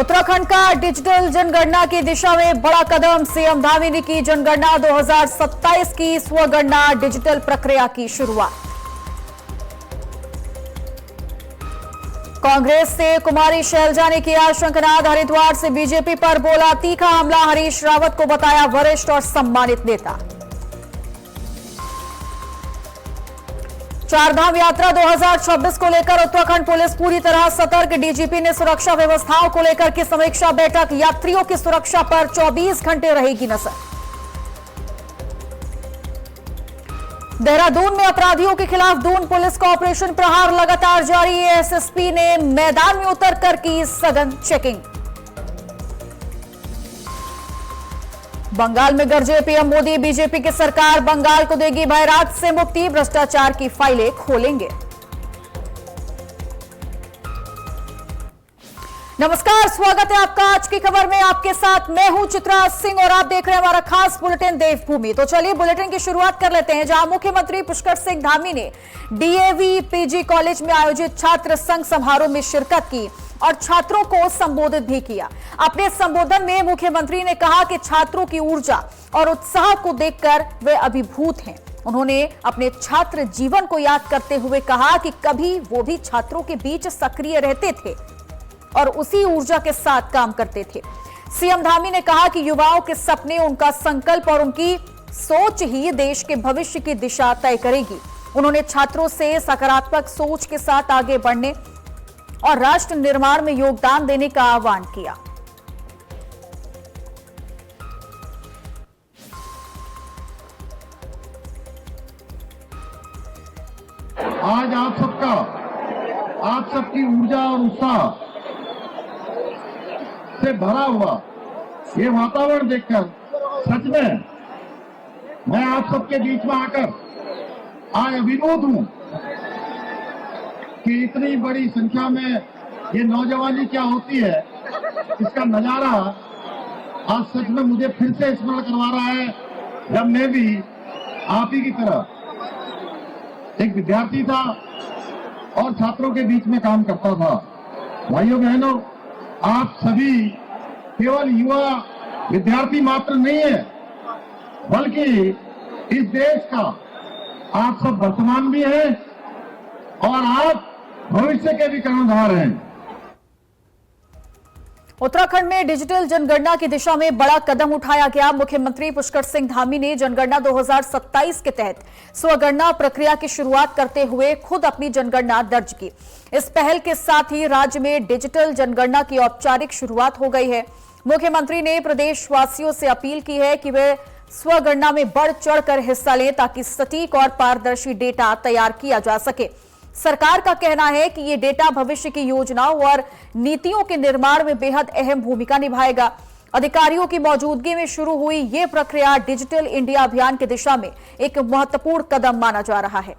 उत्तराखंड का डिजिटल जनगणना की दिशा में बड़ा कदम। सीएम धामी ने की जनगणना 2027 की स्वगणना डिजिटल प्रक्रिया की शुरुआत। कांग्रेस से कुमारी शैलजा ने किया शंखनाद। हरिद्वार से बीजेपी पर बोला तीखा हमला। हरीश रावत को बताया वरिष्ठ और सम्मानित नेता। चारधाम यात्रा 2026 को लेकर उत्तराखंड पुलिस पूरी तरह सतर्क। डीजीपी ने सुरक्षा व्यवस्थाओं को लेकर की समीक्षा बैठक। यात्रियों की सुरक्षा पर 24 घंटे रहेगी नजर। देहरादून में अपराधियों के खिलाफ दून पुलिस का ऑपरेशन प्रहार लगातार जारी है। एसएसपी ने मैदान में उतरकर की सघन चेकिंग। बंगाल में गरजे पीएम मोदी। बीजेपी की सरकार बंगाल को देगी भयराज से मुक्ति। भ्रष्टाचार की फाइलें खोलेंगे। नमस्कार, स्वागत है आपका आज की खबर में। आपके साथ मैं हूं चित्रा सिंह और आप देख रहे हैं हमारा खास बुलेटिन देवभूमि। तो चलिए बुलेटिन की शुरुआत कर लेते हैं, जहां मुख्यमंत्री पुष्कर सिंह धामी ने डीएवी पीजी कॉलेज में आयोजित छात्र संघ समारोह में शिरकत की और छात्रों को संबोधित भी किया। अपने संबोधन में मुख्यमंत्री ने कहा कि छात्रों की ऊर्जा और उत्साह को देखकर वे अभिभूत हैं। उन्होंने अपने छात्र जीवन को याद करते हुए कहा कि कभी वो भी छात्रों के बीच सक्रिय रहते थे और उसी ऊर्जा के साथ काम करते थे। सीएम धामी ने कहा कि युवाओं के सपने, उनका संकल्प और उनकी सोच ही देश के भविष्य की दिशा तय करेगी। उन्होंने छात्रों से सकारात्मक सोच के साथ आगे बढ़ने और राष्ट्र निर्माण में योगदान देने का आह्वान किया। आज आप सबकी ऊर्जा और उत्साह से भरा हुआ ये वातावरण देखकर सच में मैं आप सबके बीच में आकर आज अभिभूत हूं कि इतनी बड़ी संख्या में ये नौजवानी क्या होती है, इसका नजारा आज सच में मुझे फिर से स्मरण करवा रहा है, जब मैं भी आप ही की तरह एक विद्यार्थी था और छात्रों के बीच में काम करता था। भाइयों बहनों, आप सभी केवल युवा विद्यार्थी मात्र नहीं है, बल्कि इस देश का आप सब वर्तमान भी हैं और आप भविष्य के भी कर्णधार हैं। उत्तराखंड में डिजिटल जनगणना की दिशा में बड़ा कदम उठाया गया। मुख्यमंत्री पुष्कर सिंह धामी ने जनगणना 2027 के तहत स्वगणना प्रक्रिया की शुरुआत करते हुए खुद अपनी जनगणना दर्ज की। इस पहल के साथ ही राज्य में डिजिटल जनगणना की औपचारिक शुरुआत हो गई है। मुख्यमंत्री ने प्रदेशवासियों से अपील की है कि वे स्वगणना में बढ़ चढ़कर हिस्सा लें, ताकि सटीक और पारदर्शी डेटा तैयार किया जा सके। सरकार का कहना है कि ये डेटा भविष्य की योजनाओं और नीतियों के निर्माण में बेहद अहम भूमिका निभाएगा। अधिकारियों की मौजूदगी में शुरू हुई ये प्रक्रिया डिजिटल इंडिया अभियान की दिशा में एक महत्वपूर्ण कदम माना जा रहा है।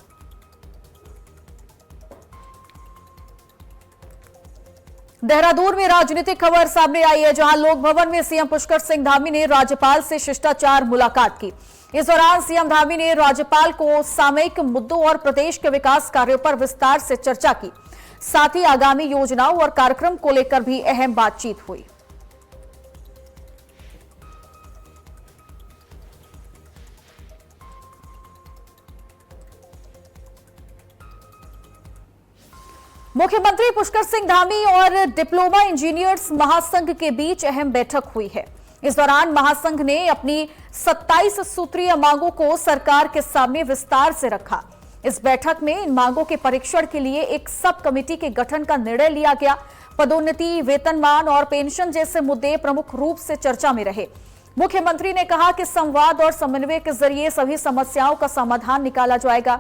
देहरादून में राजनीतिक खबर सामने आई है, जहां लोक भवन में सीएम पुष्कर सिंह धामी ने राज्यपाल से शिष्टाचार मुलाकात की। इस दौरान सीएम धामी ने राज्यपाल को सामयिक मुद्दों और प्रदेश के विकास कार्यों पर विस्तार से चर्चा की। साथ ही आगामी योजनाओं और कार्यक्रम को लेकर भी अहम बातचीत हुई। मुख्यमंत्री पुष्कर सिंह धामी और डिप्लोमा इंजीनियर्स महासंघ के बीच अहम बैठक हुई है। इस दौरान महासंघ ने अपनी 27 सूत्रीय मांगों को सरकार के सामने विस्तार से रखा। इस बैठक में इन मांगों के परीक्षण के लिए एक सब कमेटी के गठन का निर्णय लिया गया। पदोन्नति, वेतनमान और पेंशन जैसे मुद्दे प्रमुख रूप से चर्चा में रहे। मुख्यमंत्री ने कहा कि संवाद और समन्वय के जरिए सभी समस्याओं का समाधान निकाला जाएगा।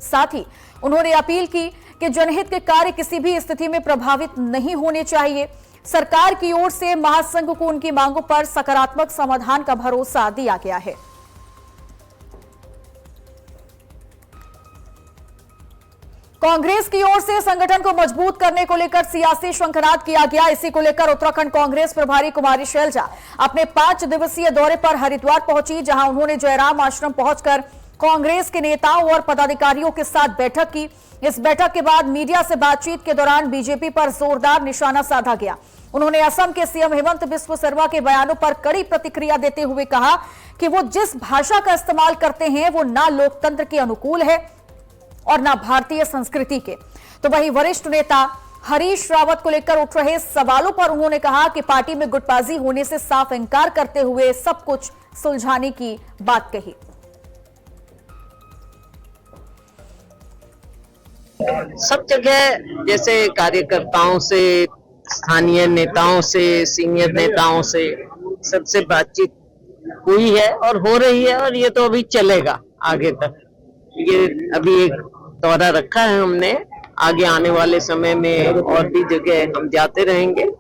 साथ ही उन्होंने अपील की कि जनहित के कार्य किसी भी स्थिति में प्रभावित नहीं होने चाहिए। सरकार की ओर से महासंघ को उनकी मांगों पर सकारात्मक समाधान का भरोसा दिया गया है। कांग्रेस की ओर से संगठन को मजबूत करने को लेकर सियासी शंखनाद किया गया। इसी को लेकर उत्तराखंड कांग्रेस प्रभारी कुमारी शैलजा अपने 5 दिवसीय दौरे पर हरिद्वार पहुंची, जहां उन्होंने जयराम आश्रम पहुंचकर कांग्रेस के नेताओं और पदाधिकारियों के साथ बैठक की। इस बैठक के बाद मीडिया से बातचीत के दौरान बीजेपी पर जोरदार निशाना साधा गया। उन्होंने असम के सीएम हेमंत बिस्व शर्मा के बयानों पर कड़ी प्रतिक्रिया देते हुए कहा कि वो जिस भाषा का इस्तेमाल करते हैं वो ना लोकतंत्र के अनुकूल है और ना भारतीय संस्कृति के। तो वहीं वरिष्ठ नेता हरीश रावत को लेकर उठ रहे सवालों पर उन्होंने कहा कि पार्टी में गुटबाजी होने से साफ इंकार करते हुए सब कुछ सुलझाने की बात कही। सब जगह जैसे कार्यकर्ताओं से, स्थानीय नेताओं से, सीनियर नेताओं से सबसे बातचीत हुई है और हो रही है, और ये तो अभी चलेगा आगे तक। ये अभी एक दौरा रखा है हमने, आगे आने वाले समय में और भी जगह हम जाते रहेंगे।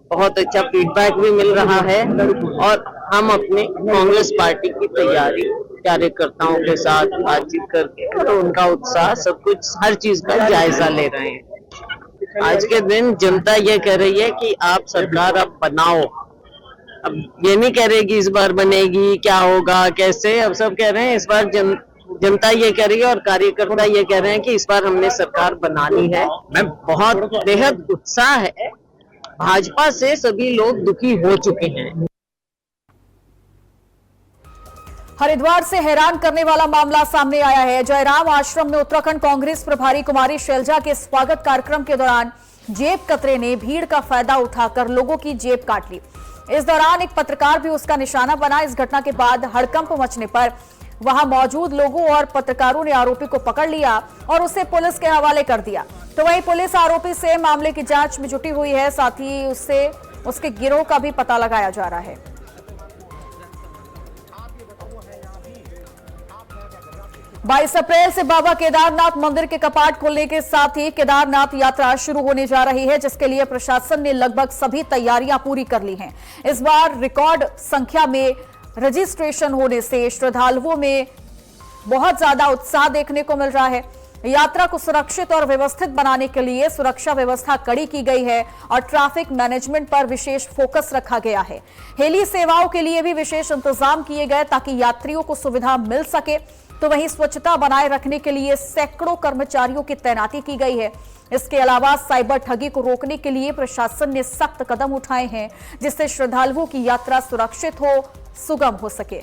बहुत अच्छा फीडबैक भी मिल रहा है और हम अपने कांग्रेस पार्टी की तैयारी कार्यकर्ताओं के साथ बातचीत करके और उनका उत्साह, सब कुछ, हर चीज का जायजा ले रहे हैं। आज के दिन जनता ये कह रही है कि आप सरकार अब बनाओ। अब ये नहीं कह रहे कि इस बार बनेगी, क्या होगा, कैसे, अब सब कह रहे हैं इस बार जनता ये कह रही है और कार्यकर्ता ये कह रहे हैं कि इस बार हमने सरकार बनानी है। मैं बहुत बेहद उत्साह है। भाजपा से सभी लोग दुखी हो चुके हैं। हरिद्वार से हैरान करने वाला मामला सामने आया है। जयराम आश्रम में उत्तराखंड कांग्रेस प्रभारी कुमारी शैलजा के स्वागत कार्यक्रम के दौरान जेब कतरे ने भीड़ का फायदा उठाकर लोगों की जेब काट ली। इस दौरान एक पत्रकार भी उसका निशाना बना। इस घटना के बाद हड़कंप मचने पर वहां मौजूद लोगों और पत्रकारों ने आरोपी को पकड़ लिया और उसे पुलिस के हवाले कर दिया। तो वहीं पुलिस आरोपी से मामले की जांच में जुटी हुई है, साथ ही उसके गिरोह का भी पता लगाया जा रहा है। 22 अप्रैल से बाबा केदारनाथ मंदिर के कपाट खुलने के साथ ही केदारनाथ यात्रा शुरू होने जा रही है, जिसके लिए प्रशासन ने लगभग सभी तैयारियां पूरी कर ली हैं। इस बार रिकॉर्ड संख्या में रजिस्ट्रेशन होने से श्रद्धालुओं में बहुत ज्यादा उत्साह देखने को मिल रहा है। यात्रा को सुरक्षित और व्यवस्थित बनाने के लिए सुरक्षा व्यवस्था कड़ी की गई है और ट्रैफिक मैनेजमेंट पर विशेष फोकस रखा गया है। हेली सेवाओं के लिए भी विशेष इंतजाम किए गए ताकि यात्रियों को सुविधा मिल सके। तो वहीं स्वच्छता बनाए रखने के लिए सैकड़ों कर्मचारियों की तैनाती की गई है। इसके अलावा साइबर ठगी को रोकने के लिए प्रशासन ने सख्त कदम उठाए हैं, जिससे श्रद्धालुओं की यात्रा सुरक्षित हो, सुगम हो सके।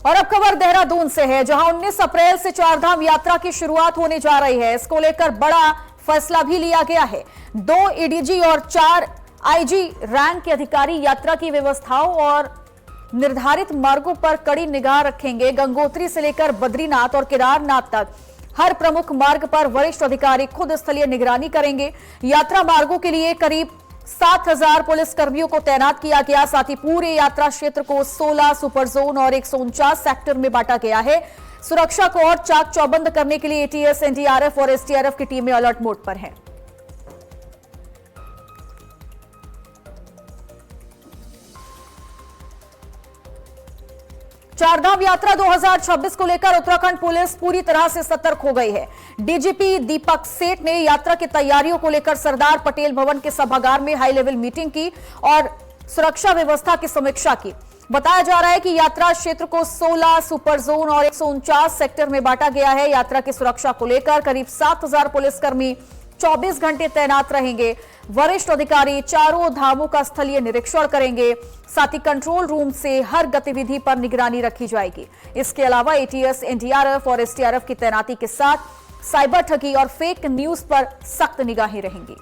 और अब खबर देहरादून से है, जहां 19 अप्रैल से चारधाम यात्रा की शुरुआत होने जा रही है। इसको लेकर बड़ा फैसला भी लिया गया है। 2 एडीजी और 4 आईजी रैंक के अधिकारी यात्रा की व्यवस्थाओं और निर्धारित मार्गों पर कड़ी निगाह रखेंगे। गंगोत्री से लेकर बद्रीनाथ और केदारनाथ तक हर प्रमुख मार्ग पर वरिष्ठ अधिकारी खुद स्थलीय निगरानी करेंगे। यात्रा मार्गों के लिए करीब 7000 पुलिस कर्मियों को तैनात किया गया। साथ ही पूरे यात्रा क्षेत्र को 16 सुपर जोन और 149 सेक्टर में बांटा गया है। सुरक्षा को और चाक चौबंद करने के लिए एटीएस, एनडीआरएफ और एसडीआरएफ की टीमें अलर्ट मोड पर हैं। चारधाम यात्रा 2026 को लेकर उत्तराखंड पुलिस पूरी तरह से सतर्क हो गई है। डीजीपी दीपक सेठ ने यात्रा की तैयारियों को लेकर सरदार पटेल भवन के सभागार में हाई लेवल मीटिंग की और सुरक्षा व्यवस्था की समीक्षा की। बताया जा रहा है कि यात्रा क्षेत्र को 16 सुपर जोन और 149 सेक्टर में बांटा गया है। यात्रा की सुरक्षा को लेकर करीब 7000 पुलिसकर्मी 24 घंटे तैनात रहेंगे। वरिष्ठ अधिकारी चारों धामों का स्थलीय निरीक्षण करेंगे। साथ ही कंट्रोल रूम से हर गतिविधि पर निगरानी रखी जाएगी। इसके अलावा एटीएस, एनडीआरएफ और एसडीआरएफ की तैनाती के साथ साइबर ठगी और फेक न्यूज पर सख्त निगाहें रहेंगी।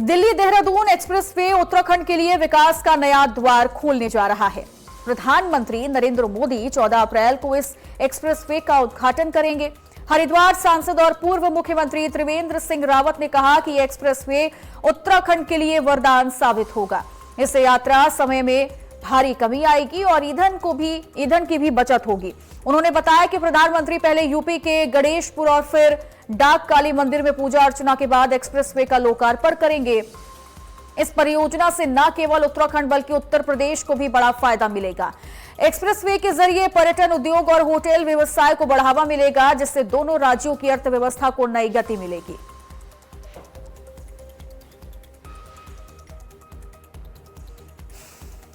दिल्ली देहरादून एक्सप्रेसवे उत्तराखंड के लिए विकास का नया द्वार खोलने जा रहा है। प्रधानमंत्री नरेंद्र मोदी 14 अप्रैल को इस एक्सप्रेसवे का उद्घाटन करेंगे। हरिद्वार सांसद और पूर्व मुख्यमंत्री त्रिवेंद्र सिंह रावत ने कहा कि यह एक्सप्रेसवे उत्तराखंड के लिए वरदान साबित होगा। इससे यात्रा समय में भारी कमी आएगी और ईंधन की भी बचत होगी। उन्होंने बताया कि प्रधानमंत्री पहले यूपी के गणेशपुर और फिर डाक काली मंदिर में पूजा अर्चना के बाद एक्सप्रेसवे का लोकार्पण करेंगे। इस परियोजना से न केवल उत्तराखंड बल्कि उत्तर प्रदेश को भी बड़ा फायदा मिलेगा। एक्सप्रेसवे के जरिए पर्यटन उद्योग और होटल व्यवसाय को बढ़ावा मिलेगा, जिससे दोनों राज्यों की अर्थव्यवस्था को नई गति मिलेगी।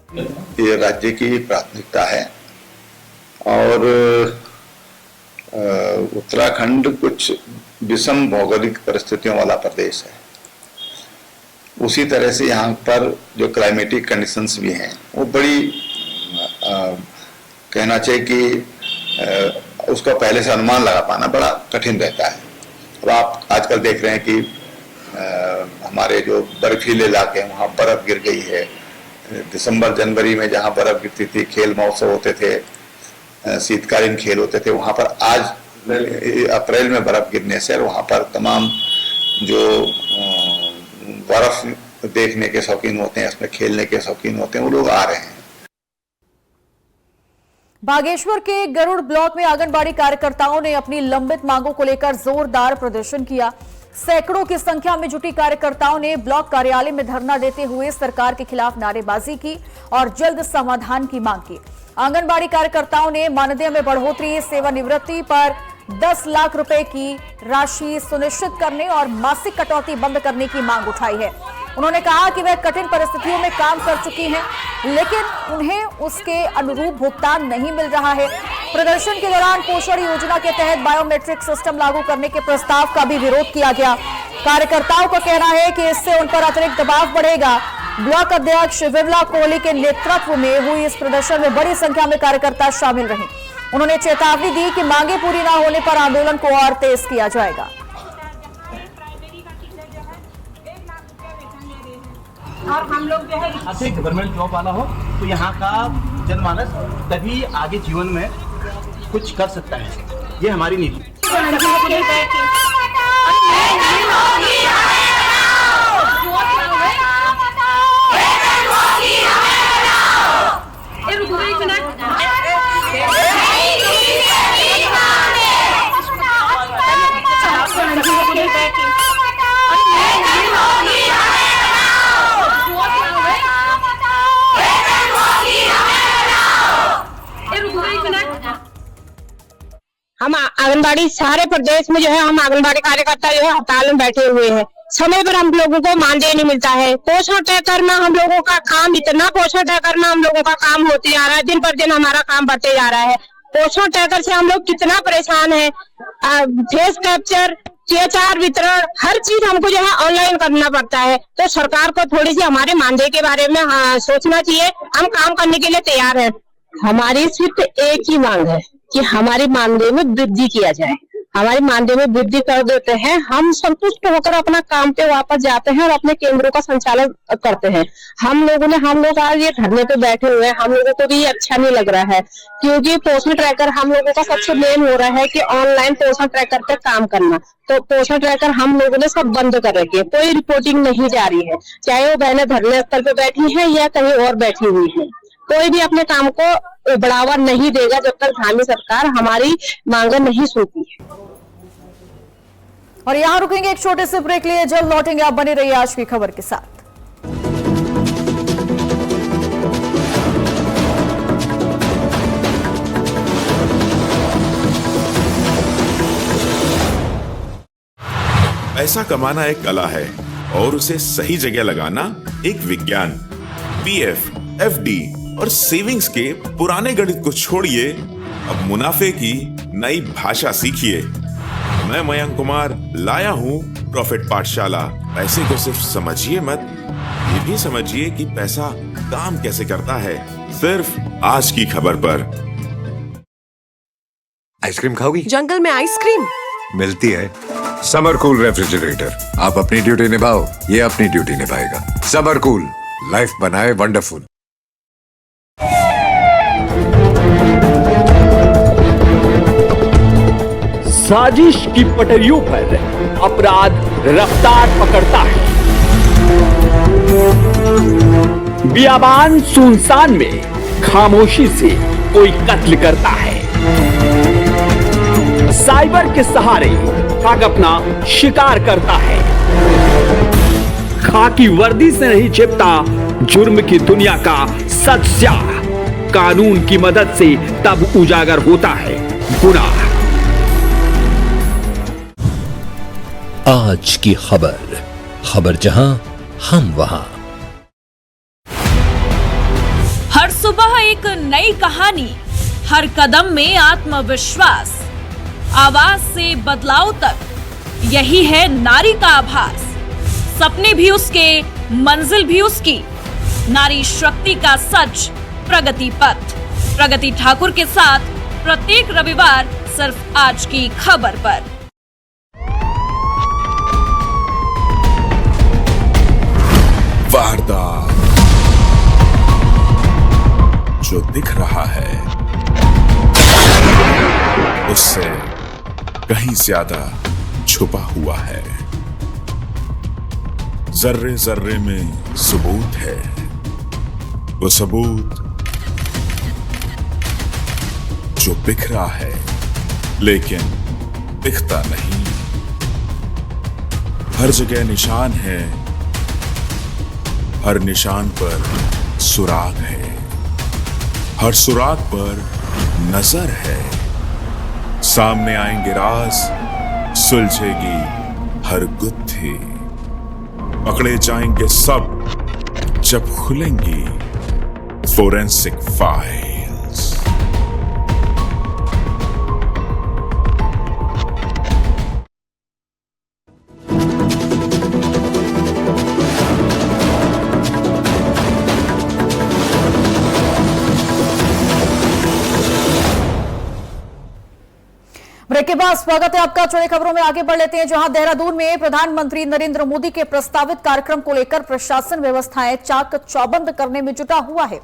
ये राज्य की प्राथमिकता है और उत्तराखंड कुछ विषम भौगोलिक परिस्थितियों वाला प्रदेश है। उसी तरह से यहाँ पर जो क्लाइमेटिक कंडीशंस भी हैं वो बड़ी कहना चाहिए कि उसका पहले से अनुमान लगा पाना बड़ा कठिन रहता है। अब आप आजकल देख रहे हैं कि हमारे जो बर्फीले इलाके हैं वहाँ बर्फ गिर गई है। दिसंबर जनवरी में जहाँ बर्फ गिरती थी, खेल महोत्सव होते थे, शीतकालीन खेल होते थे, वहाँ पर आज अप्रैल में बर्फ गिरने से और वहाँ पर तमाम जो बर्फ देखने के शौकीन होते हैं, इसमें खेलने के शौकीन होते हैं, वो लोग आ रहे हैं। बागेश्वर के गरुड़ ब्लॉक में आंगनबाड़ी कार्यकर्ताओं ने अपनी लंबित मांगों को लेकर जोरदार प्रदर्शन किया। सैकड़ों की संख्या में जुटी कार्यकर्ताओं ने ब्लॉक कार्यालय में धरना देते हुए सरकार के खिलाफ नारेबाजी की और जल्द समाधान की मांग की। आंगनबाड़ी कार्यकर्ताओं ने मानदेय में बढ़ोतरी, सेवानिवृत्ति पर 10 लाख रुपए की राशि सुनिश्चित करने और मासिक कटौती बंद करने की मांग उठाई है। उन्होंने कहा कि वह कठिन परिस्थितियों में काम कर चुकी हैं, लेकिन उन्हें उसके अनुरूप भुगतान नहीं मिल रहा है। प्रदर्शन के दौरान पोषण योजना के तहत बायोमेट्रिक सिस्टम लागू करने के प्रस्ताव का भी विरोध किया गया। कार्यकर्ताओं का कहना है कि इससे उन पर अतिरिक्त दबाव बढ़ेगा। ब्लॉक अध्यक्ष विमला कोहली के नेतृत्व में हुई इस प्रदर्शन में बड़ी संख्या में कार्यकर्ता शामिल रहे। उन्होंने चेतावनी दी कि मांगे पूरी न होने पर आंदोलन को और तेज किया जाएगा। और हम लोग जो है गवर्नमेंट जॉब वाला हो तो यहाँ का जनमानस तभी आगे जीवन में कुछ कर सकता है। ये हमारी नीति। हम आंगनबाड़ी सारे प्रदेश में जो है हम आंगनबाड़ी कार्यकर्ता जो है हड़ताल में बैठे हुए हैं। समय पर हम लोगों को मानदेय नहीं मिलता है। पोषण तय करना हम लोगों का काम, इतना पोषण तय करना हम लोगों का काम होते जा रहा है। दिन पर दिन हमारा काम बढ़ते जा रहा है। पोषण तय कर से हम लोग कितना परेशान है। फेस कैप्चर, THR वितरण, हर चीज हमको जो है ऑनलाइन करना पड़ता है। तो सरकार को थोड़ी सी हमारे मानदेय के बारे में सोचना चाहिए। हम काम करने के लिए तैयार है। हमारी सिर्फ एक ही मांग है कि हमारे मानदेय में वृद्धि किया जाए। हमारे मानदेय में वृद्धि कर देते हैं, हम संतुष्ट होकर अपना काम पे वापस जाते हैं और अपने केंद्रों का संचालन करते हैं। हम लोग आज ये धरने पे बैठे हुए हैं, हम लोगों को भी अच्छा नहीं लग रहा है, क्योंकि पोषण ट्रैकर हम लोगों का सबसे मेन हो रहा है कि ऑनलाइन पोषण ट्रैकर पे काम करना। तो पोषण ट्रैकर हम लोगों ने सब बंद कर रखे, कोई रिपोर्टिंग नहीं जा रही है, चाहे वो बहनें धरने स्थल पे बैठी है या कहीं और बैठी हुई है। कोई भी अपने काम को बढ़ावा नहीं देगा जब तक धामी सरकार हमारी मांगें नहीं सुनती है। और यहाँ रुकेंगे एक छोटे से ब्रेक लिए, जल्द लौटेंगे। आप बने रहिए आज की खबर के साथ। पैसा कमाना एक कला है और उसे सही जगह लगाना एक विज्ञान। PF, FD और सेविंग्स के पुराने गणित को छोड़िए, अब मुनाफे की नई भाषा सीखिए। मैं मयंक कुमार लाया हूँ प्रॉफिट पाठशाला। पैसे को सिर्फ समझिए मत, ये भी समझिए कि पैसा काम कैसे करता है। सिर्फ आज की खबर पर। आइसक्रीम खाओगी? जंगल में आइसक्रीम मिलती है। Summer cool refrigerator. आप अपनी ड्यूटी निभाओ, ये अपनी ड्यूटी निभाएगा। समर कूल, लाइफ बनाए वंडरफुल। साजिश की पटरियों पर अपराध रफ्तार पकड़ता है। बियाबान सुनसान में खामोशी से कोई कत्ल करता है। साइबर के सहारे ठग अपना शिकार करता है। खाकी वर्दी से नहीं छिपता जुर्म की दुनिया का सत्या। कानून की मदद से तब उजागर होता है गुनाह। आज की खबर जहां हम वहां। एक नई कहानी, हर कदम में आत्मविश्वास, आवाज से बदलाव तक, यही है नारी का आभास। सपने भी उसके, मंजिल भी उसकी, नारी शक्ति का सच प्रगति पथ। प्रगति ठाकुर के साथ प्रत्येक रविवार सिर्फ आज की खबर पर। वारदात जो दिख रहा है उससे कहीं ज्यादा छुपा हुआ है। जर्रे जर्रे में सबूत है, वो सबूत जो बिखरा है लेकिन दिखता नहीं। हर जगह निशान है, हर निशान पर सुराग है, हर सुराग पर नजर है। सामने आएंगे राज, सुलझेगी हर गुत्थी, पकड़े जाएंगे सब जब खुलेंगी फोरेंसिक फाइल्स। ब्रेक के बाद स्वागत है आपका। चौड़ी खबरों में आगे बढ़ लेते हैं, जहां देहरादून में प्रधानमंत्री नरेंद्र मोदी के प्रस्तावित कार्यक्रम को लेकर प्रशासन व्यवस्थाएं चाक चौबंद करने में जुटा हुआ है।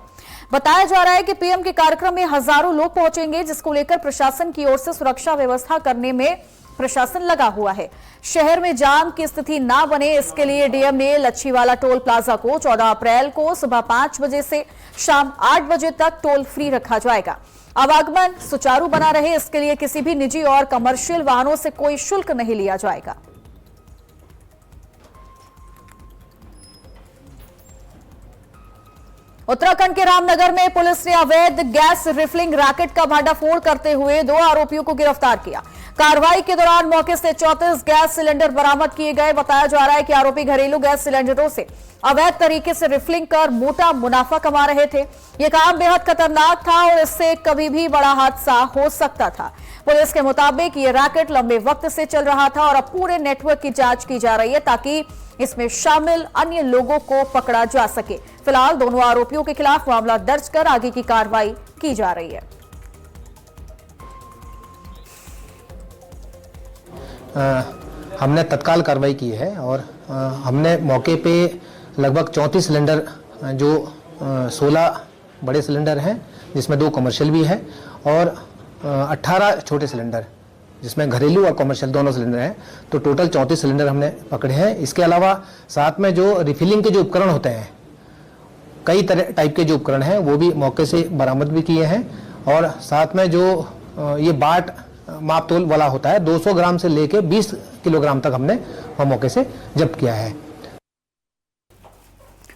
बताया जा रहा है कि पीएम के कार्यक्रम में हजारों लोग पहुंचेंगे, जिसको लेकर प्रशासन की ओर से सुरक्षा व्यवस्था करने में प्रशासन लगा हुआ है। शहर में जाम की स्थिति ना बने, इसके लिए डीएम ने लच्छीवाला टोल प्लाजा को 14 अप्रैल को सुबह 5 बजे से शाम 8 बजे तक टोल फ्री रखा जाएगा। आवागमन सुचारू बना रहे, इसके लिए किसी भी निजी और कमर्शियल वाहनों से कोई शुल्क नहीं लिया जाएगा। उत्तराखंड के रामनगर में पुलिस ने अवैध गैस रिफिलिंग रैकेट का भांडाफोड़ करते हुए 2 आरोपियों को गिरफ्तार किया। कार्रवाई के दौरान मौके से 34 गैस सिलेंडर बरामद किए गए। बताया जा रहा है कि आरोपी घरेलू गैस सिलेंडरों से अवैध तरीके से रिफिलिंग कर मोटा मुनाफा कमा रहे थे। यह काम बेहद खतरनाक था और इससे कभी भी बड़ा हादसा हो सकता था। पुलिस के मुताबिक ये रैकेट लंबे वक्त से चल रहा था और अब पूरे नेटवर्क की जांच की जा रही है ताकि इसमें शामिल अन्य लोगों को पकड़ा जा सके। फिलहाल दोनों आरोपियों के खिलाफ मामला दर्ज कर आगे की कार्रवाई की जा रही है। हमने तत्काल कार्रवाई की है और हमने मौके पे लगभग 34 सिलेंडर, जो 16 बड़े सिलेंडर हैं जिसमें 2 कमर्शियल भी हैं और 18 छोटे सिलेंडर जिसमें घरेलू और कमर्शियल दोनों सिलेंडर हैं। तो टोटल 34 सिलेंडर हमने पकड़े हैं। इसके अलावा साथ में जो रिफिलिंग के जो उपकरण होते हैं, कई तरह टाइप के जो उपकरण हैं वो भी मौके से बरामद भी किए हैं। और साथ में जो ये बाट माप तोल वाला होता है, 200 ग्राम से लेके 20 किलोग्राम तक हमने मौके से जब्त किया है।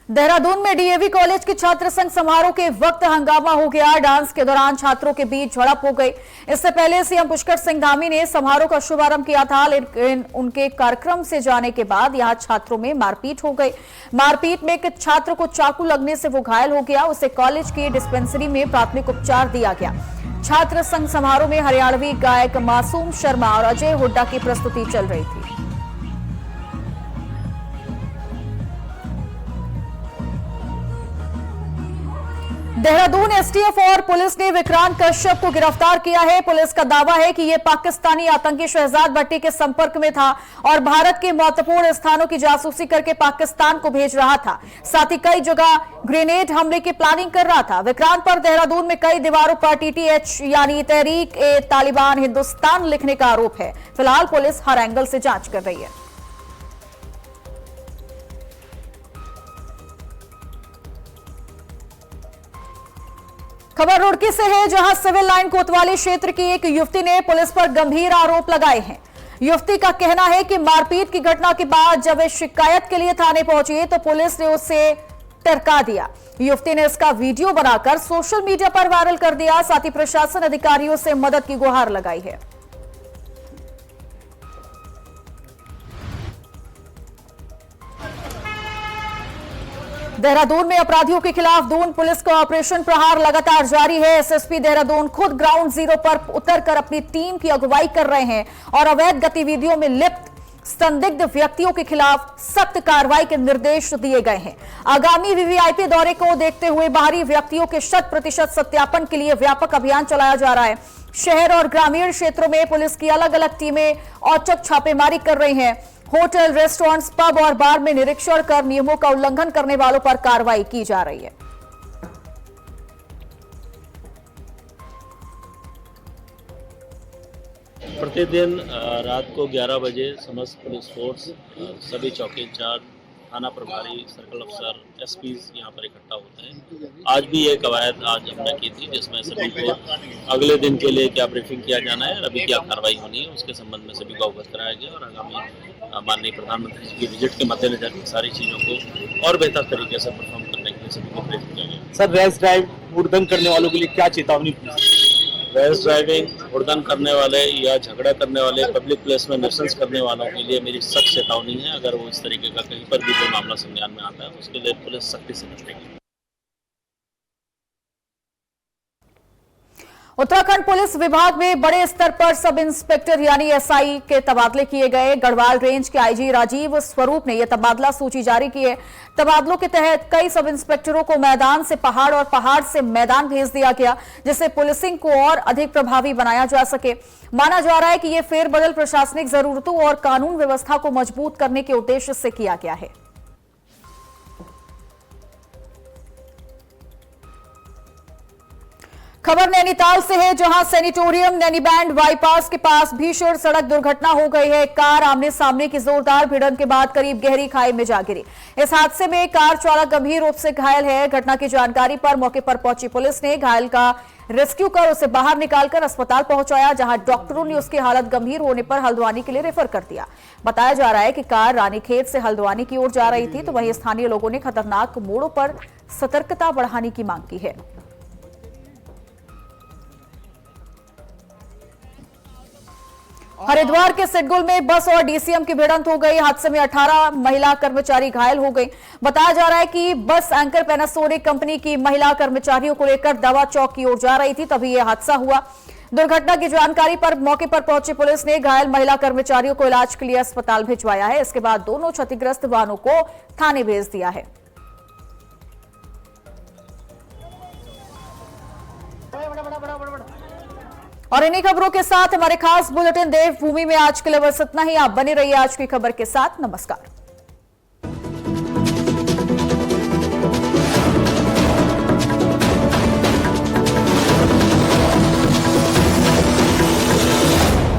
देहरादून में डीएवी कॉलेज की छात्र संघ समारोह के वक्त हंगामा हो गया। डांस के दौरान छात्रों के बीच झड़प हो गई। इससे पहले सीएम पुष्कर सिंह धामी ने समारोह का शुभारंभ किया था, लेकिन उनके कार्यक्रम से जाने के बाद यहां छात्रों में मारपीट हो गई। मारपीट में एक छात्र को चाकू लगने से वो घायल हो गया। उसे कॉलेज की डिस्पेंसरी में प्राथमिक उपचार दिया गया। छात्र संघ समारोह में हरियाणवी गायक मासूम शर्मा और अजय हुड्डा की प्रस्तुति चल रही थी। देहरादून एसटीएफ और पुलिस ने विक्रांत कश्यप को गिरफ्तार किया है। पुलिस का दावा है कि यह पाकिस्तानी आतंकी शहजाद भट्टी के संपर्क में था और भारत के महत्वपूर्ण स्थानों की जासूसी करके पाकिस्तान को भेज रहा था। साथ ही कई जगह ग्रेनेड हमले की प्लानिंग कर रहा था। विक्रांत पर देहरादून में कई दीवारों पर टीटीएच यानी तहरीक ए तालिबान हिंदुस्तान लिखने का आरोप है। फिलहाल पुलिस हर एंगल से जांच कर रही है। खबर रुड़की से है, जहां सिविल लाइन कोतवाली क्षेत्र की एक युवती ने पुलिस पर गंभीर आरोप लगाए हैं। युवती का कहना है कि मारपीट की घटना के बाद जब वे शिकायत के लिए थाने पहुंची तो पुलिस ने उसे टरका दिया। युवती ने इसका वीडियो बनाकर सोशल मीडिया पर वायरल कर दिया। साथ ही प्रशासन अधिकारियों से मदद की गुहार लगाई है। देहरादून में अपराधियों के खिलाफ दून पुलिस का ऑपरेशन प्रहार लगातार जारी है। एसएसपी देहरादून खुद ग्राउंड जीरो पर उतरकर अपनी टीम की अगुवाई कर रहे हैं और अवैध गतिविधियों में लिप्त संदिग्ध व्यक्तियों के खिलाफ सख्त कार्रवाई के निर्देश दिए गए हैं। आगामी वीवीआईपी दौरे को देखते हुए बाहरी व्यक्तियों के 100% सत्यापन के लिए व्यापक अभियान चलाया जा रहा है। शहर और ग्रामीण क्षेत्रों में पुलिस की अलग अलग टीमें औचक छापेमारी कर रही हैं। होटल, रेस्टोरेंट्स, पब और बार में निरीक्षण कर नियमों का उल्लंघन करने वालों पर कार्रवाई की जा रही है। प्रतिदिन रात को 11 बजे समस्त पुलिस फोर्स, सभी चौकी इंचार्ज, थाना प्रभारी, सर्कल अफसर, एसपीज यहाँ पर इकट्ठा होते हैं। आज भी ये कवायद आज हमने की थी जिसमें सभी को अगले दिन के लिए क्या ब्रीफिंग किया जाना है और अभी क्या कार्रवाई होनी है उसके संबंध में सभी को अवगत कराया गया और आगामी माननीय प्रधानमंत्री जी की विजिट के मद्देनजर सारी चीज़ों को और बेहतर तरीके से परफॉर्म करने के लिए सभी को प्रेरित किया गया। सर, रेस ड्राइव उड़दंग करने वालों के लिए क्या चेतावनी? रेस ड्राइविंग, उड़दंग करने वाले या झगड़ा करने वाले, पब्लिक प्लेस में न्यूसेंस करने वालों के लिए मेरी सख्त चेतावनी है। अगर वो इस तरीके का कहीं पर भी कोई मामला संज्ञान में आता है तो उसके लिए पुलिस सख्ती से निपटेगी। उत्तराखंड पुलिस विभाग में बड़े स्तर पर सब इंस्पेक्टर यानी एसआई के तबादले किए गए। गढ़वाल रेंज के आईजी राजीव स्वरूप ने यह तबादला सूची जारी की है। तबादलों के तहत कई सब इंस्पेक्टरों को मैदान से पहाड़ और पहाड़ से मैदान भेज दिया गया, जिससे पुलिसिंग को और अधिक प्रभावी बनाया जा सके। माना जा रहा है कि यह फेरबदल प्रशासनिक जरूरतों और कानून व्यवस्था को मजबूत करने के उद्देश्य से किया गया है। खबर नैनीताल से है, जहां सैनिटोरियम नैनीबैंड बाईपास के पास भीषण सड़क दुर्घटना हो गई है। कार आमने सामने की जोरदार भिड़ंत के बाद करीब गहरी खाई में जा गिरी। इस हादसे में कार चालक गंभीर रूप से घायल है। घटना की जानकारी पर मौके पर पहुंची पुलिस ने घायल का रेस्क्यू कर उसे बाहर निकालकर अस्पताल पहुंचाया, जहां डॉक्टरों ने उसकी हालत गंभीर होने पर हल्द्वानी के लिए रेफर कर दिया। बताया जा रहा है कि कार रानीखेत से हल्द्वानी की ओर जा रही थी, तो वहीं स्थानीय लोगों ने खतरनाक मोड़ों पर सतर्कता बढ़ाने की मांग की है। हरिद्वार के सिडगुल में बस और डीसीएम की भिड़ंत हो गई। हादसे में 18 महिला कर्मचारी घायल हो गई। बताया जा रहा है कि बस एंकर पैनासोनिक कंपनी की महिला कर्मचारियों को लेकर दवा चौक की ओर जा रही थी, तभी यह हादसा हुआ। दुर्घटना की जानकारी पर मौके पर पहुंची पुलिस ने घायल महिला कर्मचारियों को इलाज के लिए अस्पताल भिजवाया है। इसके बाद दोनों क्षतिग्रस्त वाहनों को थाने भेज दिया है। और इन्हीं खबरों के साथ हमारे खास बुलेटिन देवभूमि में आज के लिए बस इतना ही। आप बने रहिए आज की खबर के साथ। नमस्कार।